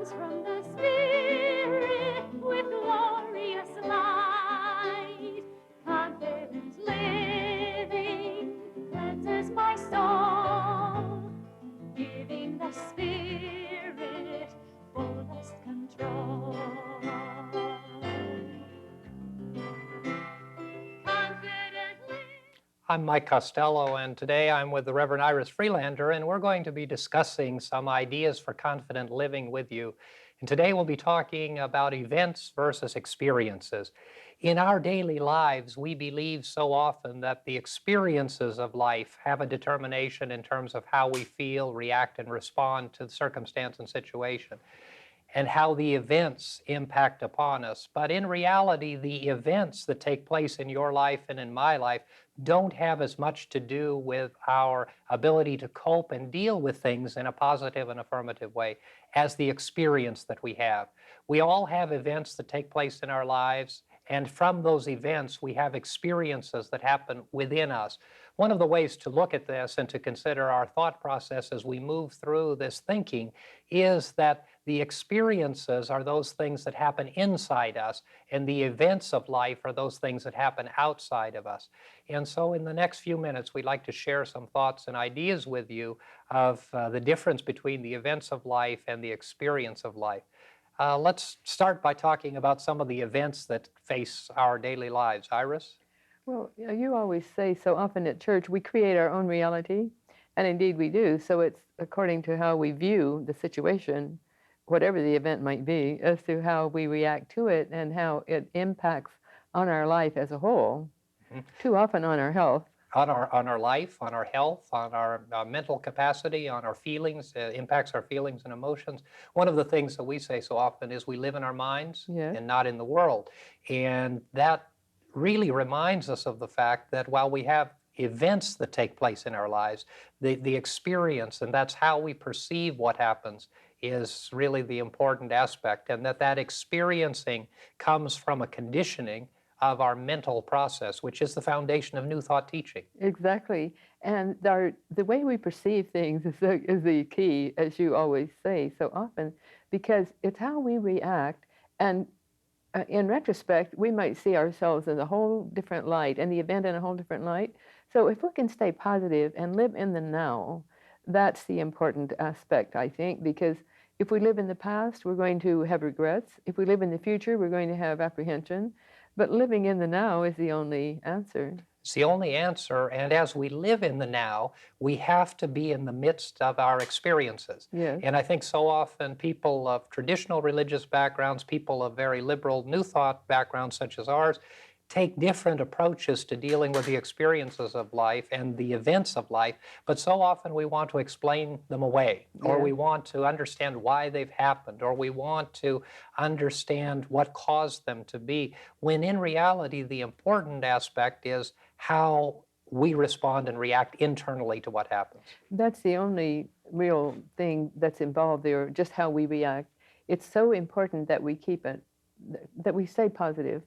comes from the Spirit with glorious light. Confident living cleanses my soul, giving the Spirit fullest control. I'm Mike Costello, and today I'm with the Reverend Iris Freelander, and we're going to be discussing some ideas for confident living with you. And today we'll be talking about events versus experiences. In our daily lives, we believe so often that the experiences of life have a determination in terms of how we feel, react, and respond to the circumstance and situation, and how the events impact upon us. But in reality, the events that take place in your life and in my life don't have as much to do with our ability to cope and deal with things in a positive and affirmative way as the experience that we have. We all have events that take place in our lives, and from those events, we have experiences that happen within us. One of the ways to look at this and to consider our thought process as we move through this thinking is that the experiences are those things that happen inside us, and the events of life are those things that happen outside of us. And so in the next few minutes, we'd like to share some thoughts and ideas with you of the difference between the events of life and the experience of life. Let's start by talking about some of the events that face our daily lives. Iris? Well, you always say so often at church, we create our own reality, and indeed we do. So it's according to how we view the situation, whatever the event might be, as to how we react to it and how it impacts on our life as a whole, too often on our health. On our life, on our health, on our mental capacity, on our feelings, impacts our feelings and emotions. One of the things that we say so often is we live in our minds and not in the world. And that really reminds us of the fact that while we have events that take place in our lives, the experience, and that's how we perceive what happens, is really the important aspect, and that experiencing comes from a conditioning of our mental process, which is the foundation of New Thought teaching. Exactly. And the way we perceive things is the key, as you always say so often, because it's how we react. And in retrospect, we might see ourselves in a whole different light and the event in a whole different light. So if we can stay positive and live in the now, that's the important aspect, I think, because if we live in the past, we're going to have regrets. If we live in the future, we're going to have apprehension. But living in the now is the only answer. It's the only answer, and as we live in the now, we have to be in the midst of our experiences. Yes. And I think so often people of traditional religious backgrounds, people of very liberal New Thought backgrounds such as ours, take different approaches to dealing with the experiences of life and the events of life, but so often we want to explain them away, or we want to understand why they've happened, or we want to understand what caused them to be, when in reality the important aspect is how we respond and react internally to what happens. That's the only real thing that's involved there, just how we react. It's so important that we keep it, that we stay positive,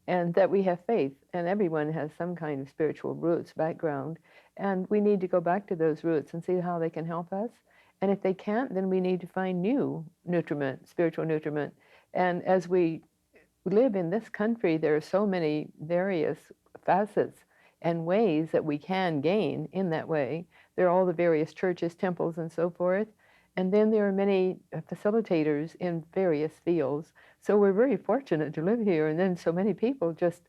and that we have faith. And everyone has some kind of spiritual roots, background, and we need to go back to those roots and see how they can help us. And if they can't, then we need to find new nutriment, spiritual nutriment. And as we live in this country, there are so many various facets and ways that we can gain in that way. There are all the various churches, temples, and so forth. And then there are many facilitators in various fields. So we're very fortunate to live here. And then so many people just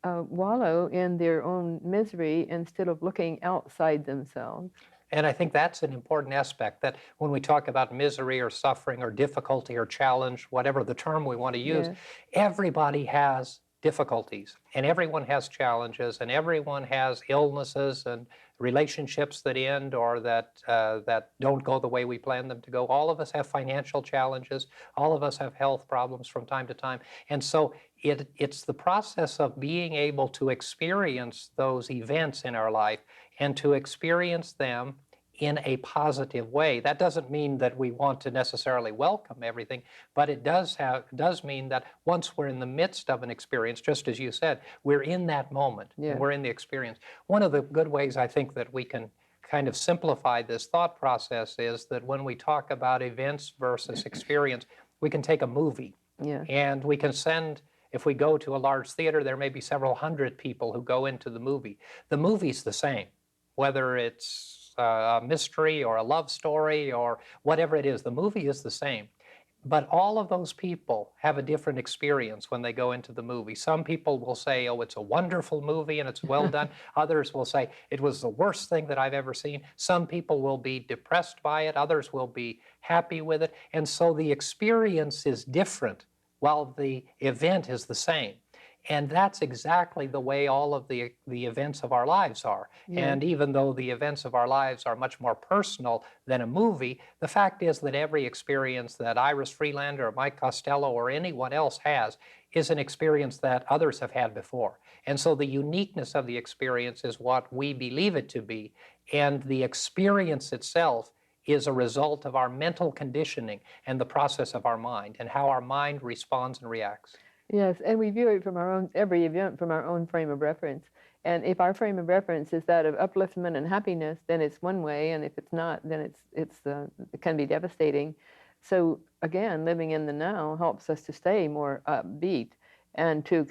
wallow in their own misery instead of looking outside themselves. And I think that's an important aspect, that when we talk about misery or suffering or difficulty or challenge, whatever the term we want to use, everybody has difficulties, and everyone has challenges, and everyone has illnesses and relationships that end or that don't go the way we plan them to go. All of us have financial challenges. All of us have health problems from time to time. And so it's the process of being able to experience those events in our life and to experience them in a positive way. That doesn't mean that we want to necessarily welcome everything, but it does mean that once we're in the midst of an experience, just as you said, we're in that moment, and we're in the experience. One of the good ways I think that we can kind of simplify this thought process is that when we talk about events versus experience, we can take a movie Yeah. and we can send, if we go to a large theater, there may be several hundred people who go into the movie. The movie's the same, whether it's a mystery or a love story or whatever it is, the movie is the same. But all of those people have a different experience when they go into the movie. Some people will say, oh, it's a wonderful movie and it's well done. Others will say, it was the worst thing that I've ever seen. Some people will be depressed by it. Others will be happy with it. And so the experience is different while the event is the same. And that's exactly the way all of the events of our lives are. Yeah. And even though the events of our lives are much more personal than a movie, the fact is that every experience that Iris Freelander or Mike Costello or anyone else has is an experience that others have had before. And so the uniqueness of the experience is what we believe it to be. And the experience itself is a result of our mental conditioning and the process of our mind and how our mind responds and reacts. Yes, and we view it from our own, every event from our own frame of reference. And if our frame of reference is that of upliftment and happiness, then it's one way, and if it's not, then it can be devastating. So again, living in the now helps us to stay more upbeat and to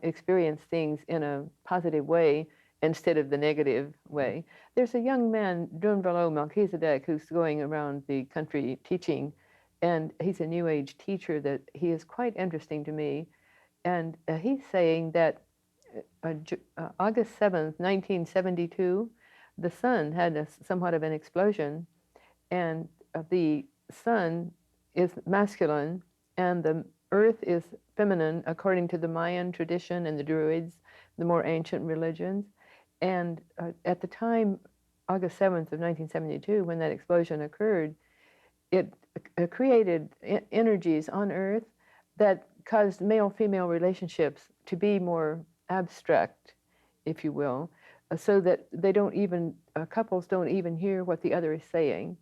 experience things in a positive way instead of the negative way. There's a young man, Dunvalo Melchizedek, who's going around the country teaching, and he's a New Age teacher that he is quite interesting to me. And he's saying that August 7th, 1972, the sun had somewhat of an explosion, and the sun is masculine and the earth is feminine according to the Mayan tradition and the Druids, the more ancient religions. And at the time, August 7th of 1972, when that explosion occurred, it created energies on Earth that caused male-female relationships to be more abstract, if you will, so that they don't even, couples don't even hear what the other is saying.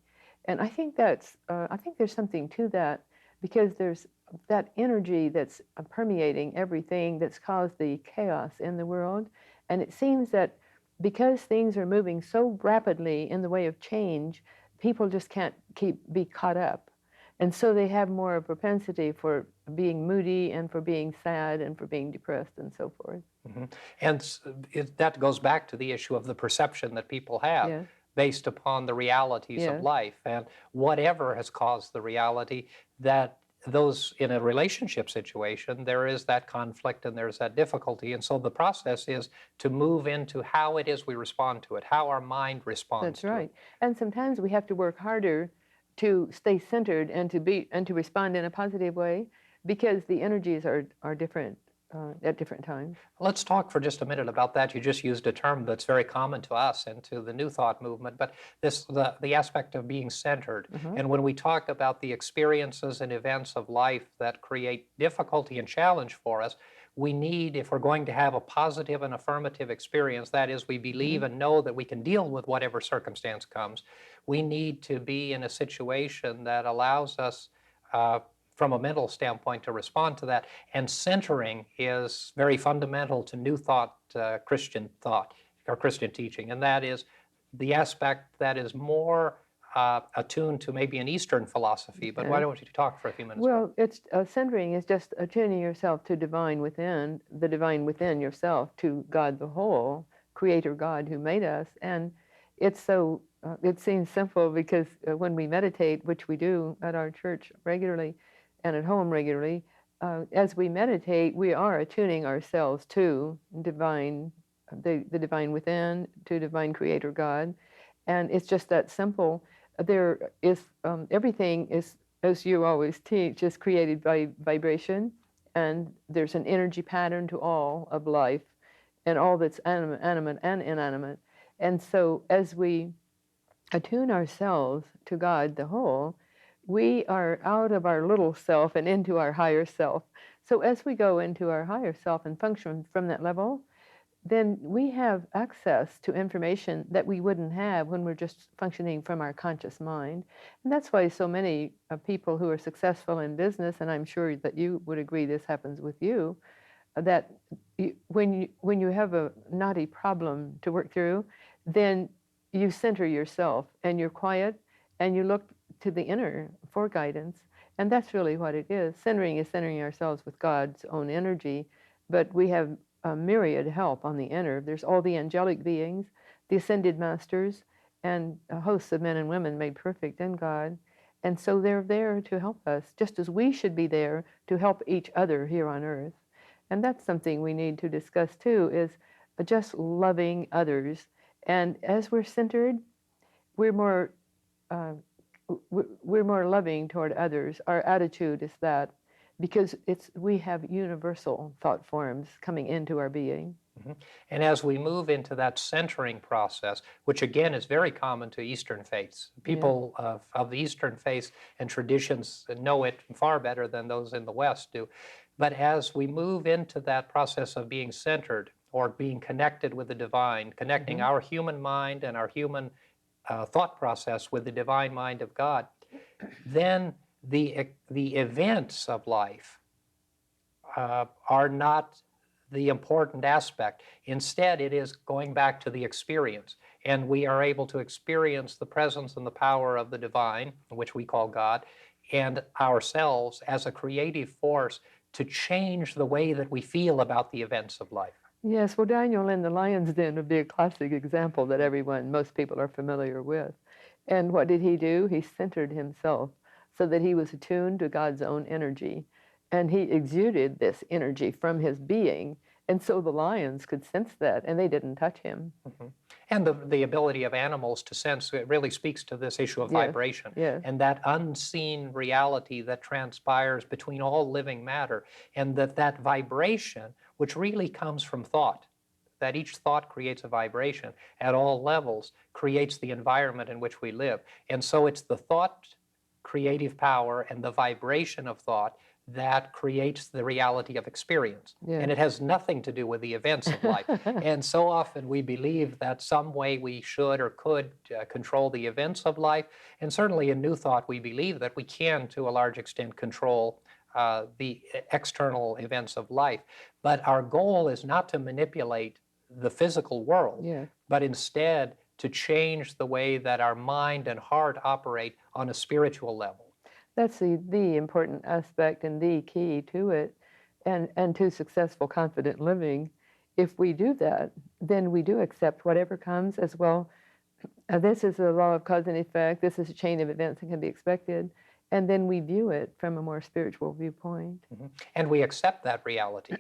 And I think I think there's something to that, because there's that energy that's permeating everything that's caused the chaos in the world. And it seems that because things are moving so rapidly in the way of change, people just can't be caught up. And so they have more of a propensity for being moody and for being sad and for being depressed and so forth. Mm-hmm. And that goes back to the issue of the perception that people have. Yes. Based upon the realities of Yes. life, and whatever has caused the reality, that those in a relationship situation, there is that conflict and there's that difficulty. And so the process is to move into how it is we respond to it, how our mind responds That's to right. it. And sometimes we have to work harder to stay centered and to respond in a positive way, because the energies are different at different times. Let's talk for just a minute about that. You just used a term that's very common to us and to the New Thought movement, but the aspect of being centered. Mm-hmm. And when we talk about the experiences and events of life that create difficulty and challenge for us, we need, if we're going to have a positive and affirmative experience, that is, we believe Mm-hmm. and know that we can deal with whatever circumstance comes, we need to be in a situation that allows us from a mental standpoint to respond to that. And centering is very fundamental to New Thought, Christian thought, or Christian teaching. And that is the aspect that is more attuned to maybe an Eastern philosophy. But why don't you talk for a few minutes? Well, it's centering is just attuning yourself to divine within, the divine within yourself, to God the whole, Creator God who made us. And it's so, it seems simple, because when we meditate, which we do at our church regularly and at home regularly, as we meditate, we are attuning ourselves to divine, the divine within, to divine Creator God. And it's just that simple. There is, everything is, as you always teach, is created by vibration, and there's an energy pattern to all of life and all that's animate and inanimate. And so as we attune ourselves to God the whole, we are out of our little self and into our higher self. So as we go into our higher self and function from that level, then we have access to information that we wouldn't have when we're just functioning from our conscious mind. And that's why so many people who are successful in business, and I'm sure that you would agree this happens with you, that when you have a knotty problem to work through, then you center yourself and you're quiet and you look to the inner for guidance. And that's really what it is. Centering is centering ourselves with God's own energy, but we have a myriad help on the inner. There's all the angelic beings, the ascended masters, and hosts of men and women made perfect in God. And so they're there to help us, just as we should be there to help each other here on earth. And that's something we need to discuss too, is just loving others. And as we're centered, we're more uh, we're more loving toward others. Our attitude is that because we have universal thought forms coming into our being. Mhm. And as we move into that centering process, which again is very common to Eastern faiths, people of the Eastern faiths and traditions know it far better than those in the West do. But as we move into that process of being centered or being connected with the divine, connecting our human mind and our human thought process with the divine mind of God, then the events of life are not the important aspect. Instead, it is going back to the experience. And we are able to experience the presence and the power of the divine, which we call God, and ourselves as a creative force to change the way that we feel about the events of life. Yes, well, Daniel in the lion's den would be a classic example that most people are familiar with. And what did he do? He centered himself so that he was attuned to God's own energy. And he exuded this energy from his being. And so the lions could sense that, and they didn't touch him. Mm-hmm. And the ability of animals to sense, it really speaks to this issue of vibration and that unseen reality that transpires between all living matter, and that vibration, which really comes from thought, that each thought creates a vibration at all levels, creates the environment in which we live. And so it's the thought creative power and the vibration of thought that creates the reality of experience. And it has nothing to do with the events of life. And so often we believe that some way we should or could control the events of life. And certainly in New Thought, we believe that we can, to a large extent, control the external events of life. But our goal is not to manipulate the physical world, but instead to change the way that our mind and heart operate on a spiritual level. That's the important aspect and the key to it, and to successful, confident living. If we do that, then we do accept whatever comes as well. This is a law of cause and effect. This is a chain of events that can be expected. And then we view it from a more spiritual viewpoint. Mm-hmm. And we accept that reality.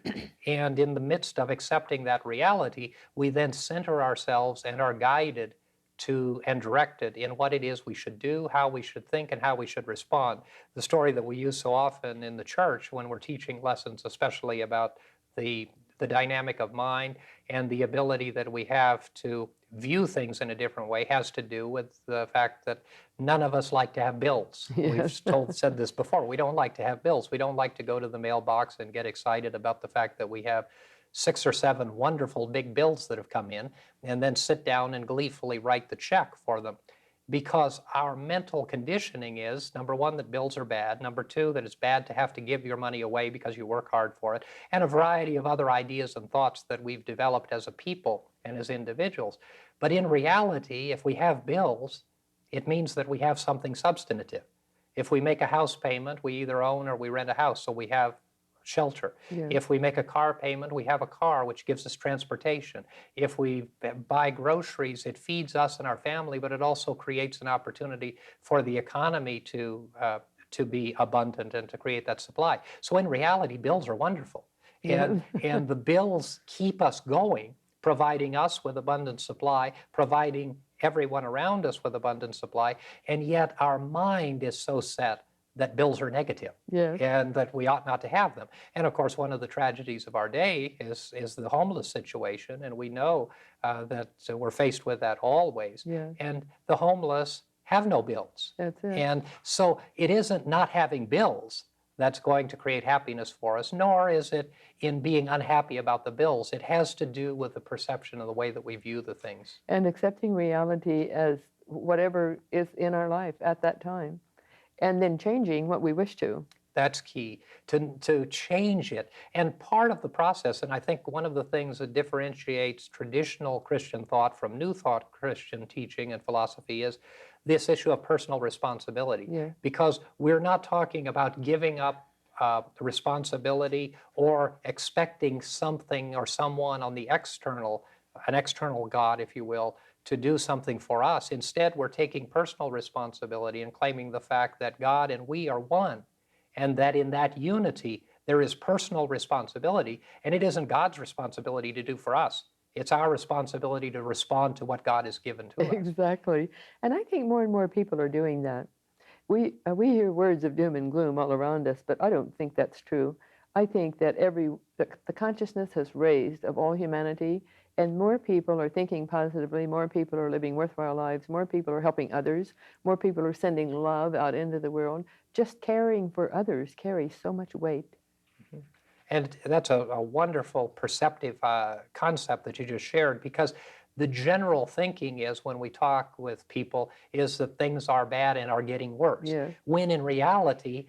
And in the midst of accepting that reality, we then center ourselves and are guided to and directed in what it is we should do, how we should think, and how we should respond. The story that we use so often in the church when we're teaching lessons, especially about the dynamic of mind and the ability that we have to view things in a different way, has to do with the fact that none of us like to have bills. We've said this before. We don't like to have bills. We don't like to go to the mailbox and get excited about the fact that we have 6 or 7 wonderful big bills that have come in, and then sit down and gleefully write the check for them. Because our mental conditioning is, number one, that bills are bad, number two, that it's bad to have to give your money away because you work hard for it, and a variety of other ideas and thoughts that we've developed as a people and as individuals. But in reality, if we have bills, it means that we have something substantive. If we make a house payment, we either own or we rent a house, so we have shelter. If we make a car payment, we have a car, which gives us transportation. If we buy groceries, it feeds us and our family, but it also creates an opportunity for the economy to be abundant and to create that supply. So in reality, bills are wonderful. And the bills keep us going, providing us with abundant supply, providing everyone around us with abundant supply, and yet our mind is so set that bills are negative and that we ought not to have them. And of course, one of the tragedies of our day is the homeless situation, and we know that we're faced with that always. And the homeless have no bills. That's it. And so it isn't not having bills that's going to create happiness for us, nor is it in being unhappy about the bills. It has to do with the perception of the way that we view the things. And accepting reality as whatever is in our life at that time, and then changing what we wish to. That's key, to change it. And part of the process, and I think one of the things that differentiates traditional Christian thought from New Thought Christian teaching and philosophy, is this issue of personal responsibility. Yeah. Because we're not talking about giving up responsibility or expecting something or someone on the external, an external God, if you will, to do something for us. Instead, we're taking personal responsibility and claiming the fact that God and we are one, and that in that unity, there is personal responsibility, and it isn't God's responsibility to do for us. It's our responsibility to respond to what God has given to us. Exactly. And I think more and more people are doing that. We hear words of doom and gloom all around us, but I don't think that's true. I think that the consciousness has raised of all humanity, and more people are thinking positively, more people are living worthwhile lives, more people are helping others, more people are sending love out into the world. Just caring for others carries so much weight. And that's a wonderful perceptive concept that you just shared, because the general thinking is, when we talk with people, is that things are bad and are getting worse. Yeah. When in reality,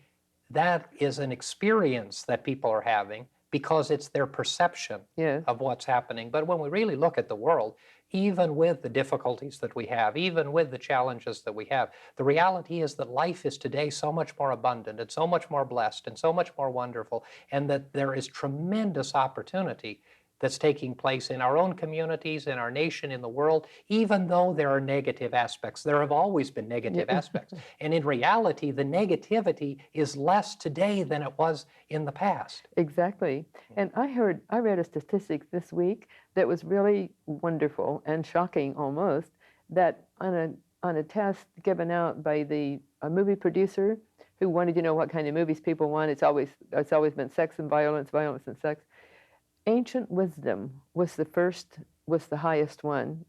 that is an experience that people are having because it's their perception Yes. of what's happening. But when we really look at the world, even with the difficulties that we have, even with the challenges that we have, the reality is that life is today so much more abundant and so much more blessed and so much more wonderful, and that there is tremendous opportunity that's taking place in our own communities, in our nation, in the world, even though there are negative aspects. There have always been negative aspects. And in reality, the negativity is less today than it was in the past. Exactly. And I read a statistic this week that was really wonderful and shocking almost, that on a test given out by a movie producer who wanted to know what kind of movies people want, it's always been sex and violence, violence and sex. Ancient wisdom was the highest one,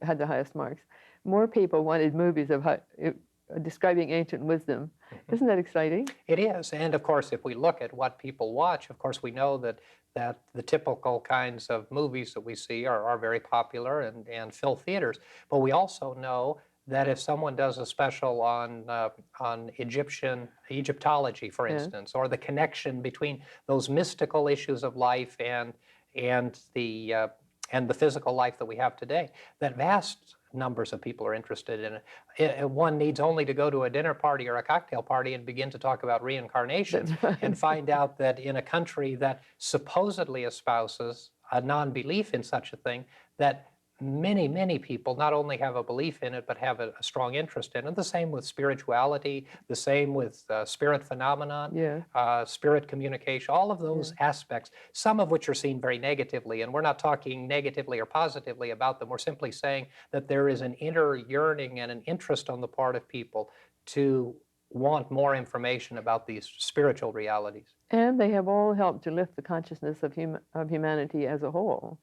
had the highest marks. More people wanted movies describing ancient wisdom. Isn't that exciting? It is. And of course, if we look at what people watch, of course, we know that the typical kinds of movies that we see are very popular and fill theaters. But we also know that if someone does a special on Egyptology, for instance, or the connection between those mystical issues of life and the physical life that we have today, that vast numbers of people are interested in it. One needs only to go to a dinner party or a cocktail party and begin to talk about reincarnation and find out that in a country that supposedly espouses a non-belief in such a thing, that many, many people not only have a belief in it, but have a strong interest in it. The same with spirituality, the same with spirit phenomenon, spirit communication, all of those aspects, some of which are seen very negatively. And we're not talking negatively or positively about them. We're simply saying that there is an inner yearning and an interest on the part of people to want more information about these spiritual realities. And they have all helped to lift the consciousness of humanity as a whole.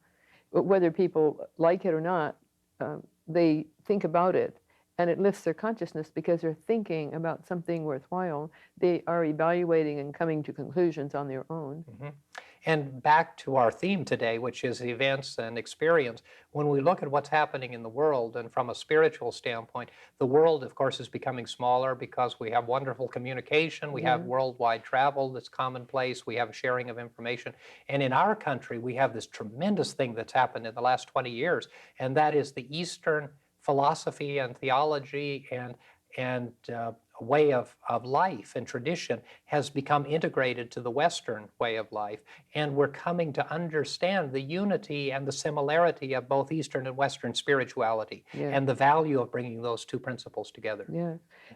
Whether people like it or not, they think about it, and it lifts their consciousness because they're thinking about something worthwhile. They are evaluating and coming to conclusions on their own. And back to our theme today, which is events and experience, when we look at what's happening in the world, and from a spiritual standpoint, the world, of course, is becoming smaller because we have wonderful communication, we have worldwide travel that's commonplace, we have sharing of information. And in our country, we have this tremendous thing that's happened in the last 20 years, and that is the Eastern philosophy and theology and way of life and tradition has become integrated to the Western way of life. And we're coming to understand the unity and the similarity of both Eastern and Western spirituality and the value of bringing those two principles together. Yeah.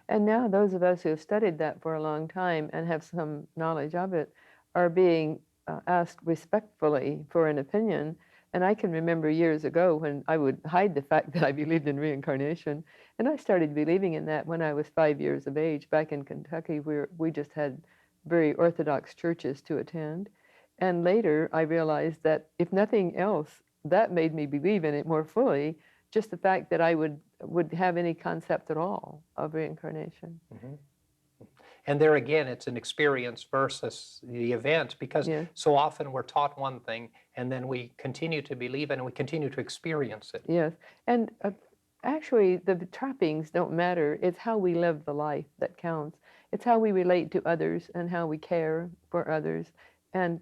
And now those of us who have studied that for a long time and have some knowledge of it are being asked respectfully for an opinion. And I can remember years ago when I would hide the fact that I believed in reincarnation. And I started believing in that when I was 5 years of age back in Kentucky, where we just had very orthodox churches to attend. And later I realized that if nothing else, that made me believe in it more fully, just the fact that I would have any concept at all of reincarnation. And there again, it's an experience versus the event, because so often we're taught one thing and then we continue to believe it and we continue to experience it. Yes. And actually, the trappings don't matter. It's how we live the life that counts. It's how we relate to others and how we care for others. And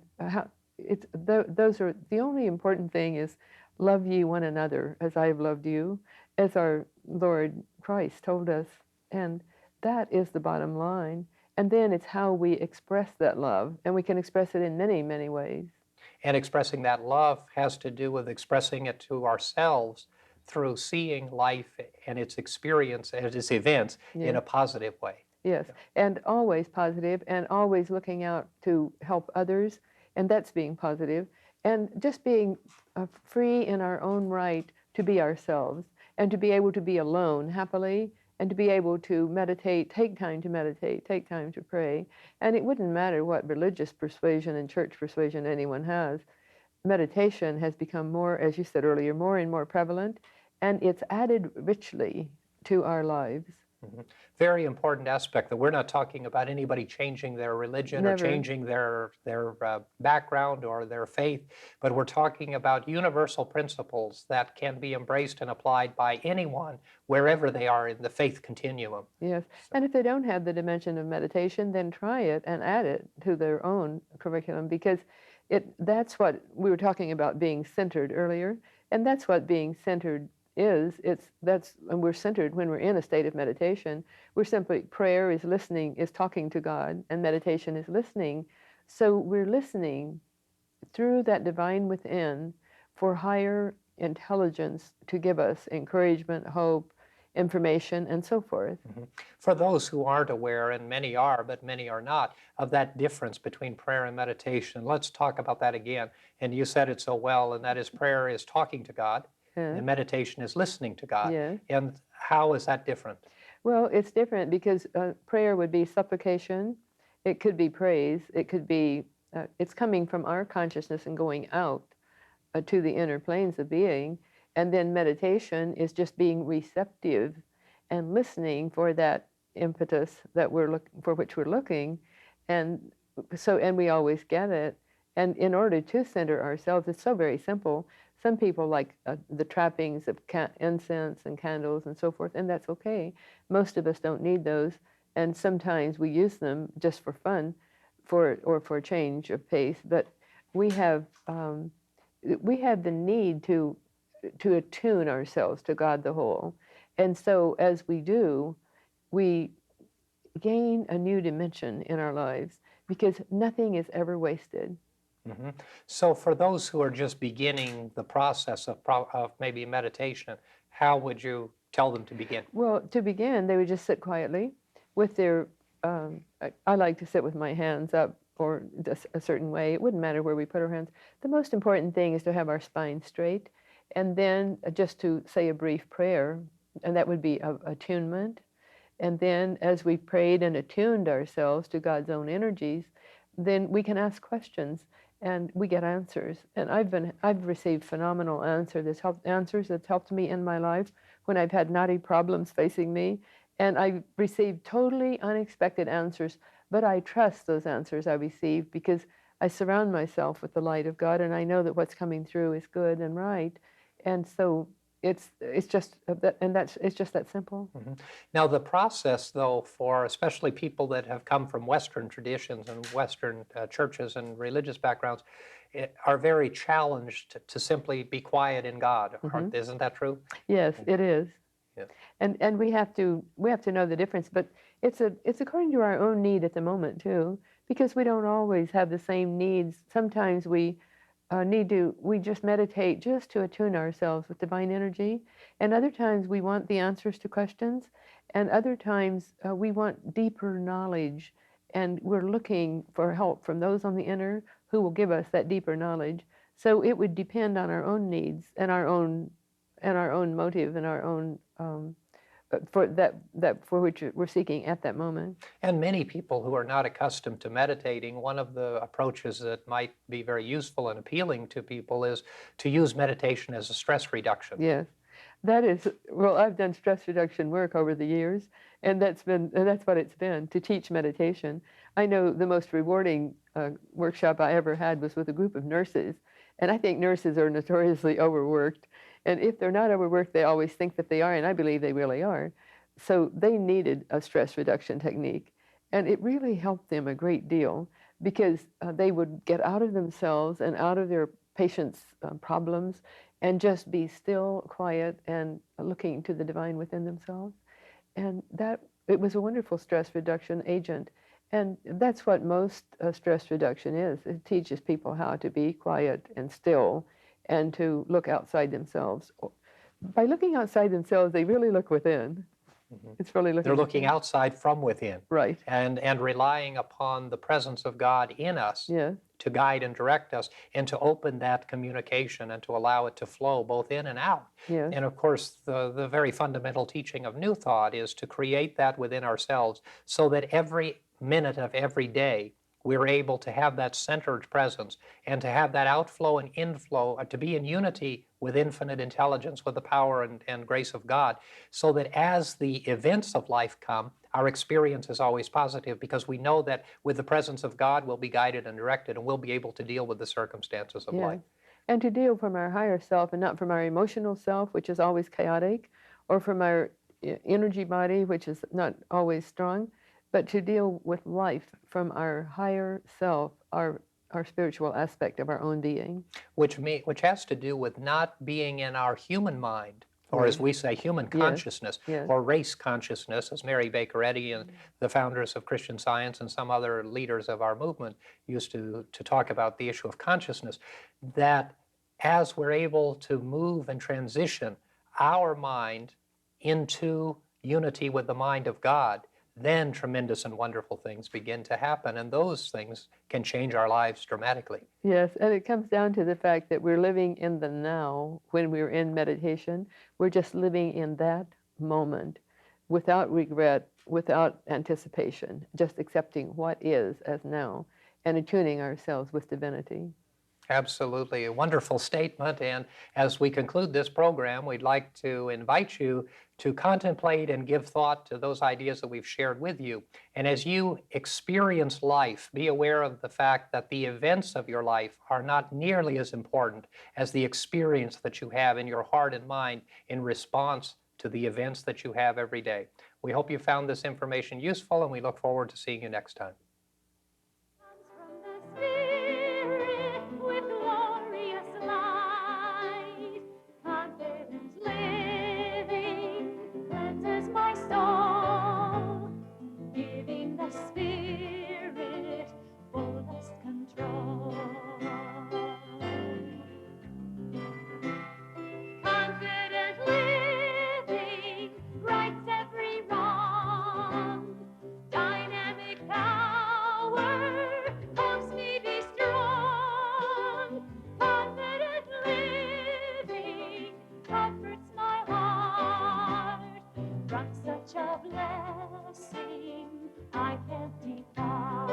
those are the only important thing is love ye one another as I have loved you, as our Lord Christ told us. And that is the bottom line. And then it's how we express that love. And we can express it in many, many ways. And expressing that love has to do with expressing it to ourselves through seeing life and its experience and its events in Yeah. a positive way. Yes, and always positive, and always looking out to help others, and that's being positive, and just being free in our own right to be ourselves, and to be able to be alone happily, and to be able to meditate, take time to meditate, take time to pray. And it wouldn't matter what religious persuasion and church persuasion anyone has. Meditation has become more, as you said earlier, more and more prevalent, and it's added richly to our lives. Mhm. Very important aspect that we're not talking about anybody changing their religion or Never. changing their background or their faith, but we're talking about universal principles that can be embraced and applied by anyone wherever they are in the faith continuum. Yes, and if they don't have the dimension of meditation, then try it and add it to their own curriculum, because that's what we were talking about, being centered earlier, and that's what being centered is. And we're centered when we're in a state of meditation. We're simply, prayer is listening, is talking to God, and meditation is listening. So we're listening through that divine within for higher intelligence to give us encouragement, hope, information, and so forth. Mhm. For those who aren't aware, and many are, but many are not, of that difference between prayer and meditation, let's talk about that again. And you said it so well, and that is prayer is talking to God, Yeah. and meditation is listening to God. Yes. And how is that different? Well, it's different because prayer would be supplication. It could be praise. It could be, it's coming from our consciousness and going out to the inner planes of being. And then meditation is just being receptive and listening for that impetus that for which we're looking. And and we always get it. And in order to center ourselves, it's so very simple. Some people like the trappings of incense and candles and so forth, and that's okay. Most of us don't need those, and sometimes we use them just for fun, or for a change of pace. But we have the need to attune ourselves to God the whole, and so as we do, we gain a new dimension in our lives, because nothing is ever wasted. Mm-hmm. So for those who are just beginning the process of maybe meditation, how would you tell them to begin? Well, to begin, they would just sit quietly with their, I like to sit with my hands up or just a certain way. It wouldn't matter where we put our hands. The most important thing is to have our spine straight, and then just to say a brief prayer, and that would be attunement. And then as we prayed and attuned ourselves to God's own energies, then we can ask questions and we get answers. And I've received phenomenal answers that's helped me in my life when I've had knotty problems facing me. And I received totally unexpected answers, but I trust those answers I receive because I surround myself with the light of God, and I know that what's coming through is good and right. And so it's just it's just that simple. Mm-hmm. Now, the process, though, for especially people that have come from Western traditions and Western churches and religious backgrounds, are very challenged to simply be quiet in God. Mm-hmm. Isn't that true? Yes, it is. Yeah. And we have to know the difference, but it's according to our own need at the moment too, because we don't always have the same needs. Sometimes we just meditate just to attune ourselves with divine energy, and other times we want the answers to questions, and other times we want deeper knowledge, and we're looking for help from those on the inner who will give us that deeper knowledge. So it would depend on our own needs and our own motive and our own for which we're seeking at that moment. And many people who are not accustomed to meditating, one of the approaches that might be very useful and appealing to people is to use meditation as a stress reduction. Yes, that is, well, I've done stress reduction work over the years, and that's what it's been, to teach meditation. I know the most rewarding workshop I ever had was with a group of nurses, and I think nurses are notoriously overworked. And if they're not overworked, they always think that they are, and I believe they really are. So they needed a stress reduction technique. And it really helped them a great deal, because they would get out of themselves and out of their patients' problems, and just be still, quiet, and looking to the divine within themselves. And that it was a wonderful stress reduction agent. And that's what most stress reduction is. It teaches people how to be quiet and still and to look outside themselves. By looking outside themselves, they really look within. It's really looking They're looking within. outside from within. Right. And relying upon the presence of God in us Yeah. to guide and direct us and to open that communication and to allow it to flow both in and out. Yes. And of course, the very fundamental teaching of New Thought is to create that within ourselves so that every minute of every day we're able to have that centered presence and to have that outflow and inflow, to be in unity with infinite intelligence, with the power and grace of God, so that as the events of life come, our experience is always positive because we know that with the presence of God, we'll be guided and directed and we'll be able to deal with the circumstances of life. And to deal from our higher self and not from our emotional self, which is always chaotic, or from our energy body, which is not always strong, but to deal with life from our higher self, our spiritual aspect of our own being. Which has to do with not being in our human mind, or as we say, human consciousness, or race consciousness, as Mary Baker Eddy and the founders of Christian Science and some other leaders of our movement used to talk about the issue of consciousness, that as we're able to move and transition our mind into unity with the mind of God, then tremendous and wonderful things begin to happen, and those things can change our lives dramatically. Yes, and it comes down to the fact that we're living in the now. When we're in meditation, we're just living in that moment without regret, without anticipation, just accepting what is as now and attuning ourselves with divinity. Absolutely, a wonderful statement. And as we conclude this program, we'd like to invite you to contemplate and give thought to those ideas that we've shared with you. And as you experience life, be aware of the fact that the events of your life are not nearly as important as the experience that you have in your heart and mind in response to the events that you have every day. We hope you found this information useful, and we look forward to seeing you next time. With glorious light, confident living cleanses my soul, giving the Spirit fullest control. Confident living rights every wrong, dynamic power helps me be strong. Confident living comforts my heart from such a blessing I can't depart.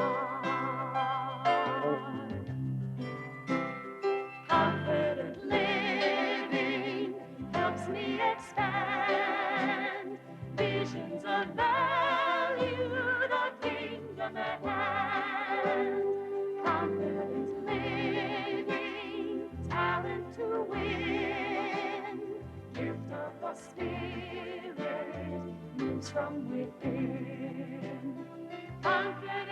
Confident living helps me expand visions of value, the kingdom at hand. Confident living, talent to win, gift of the Spirit moves from within. Confident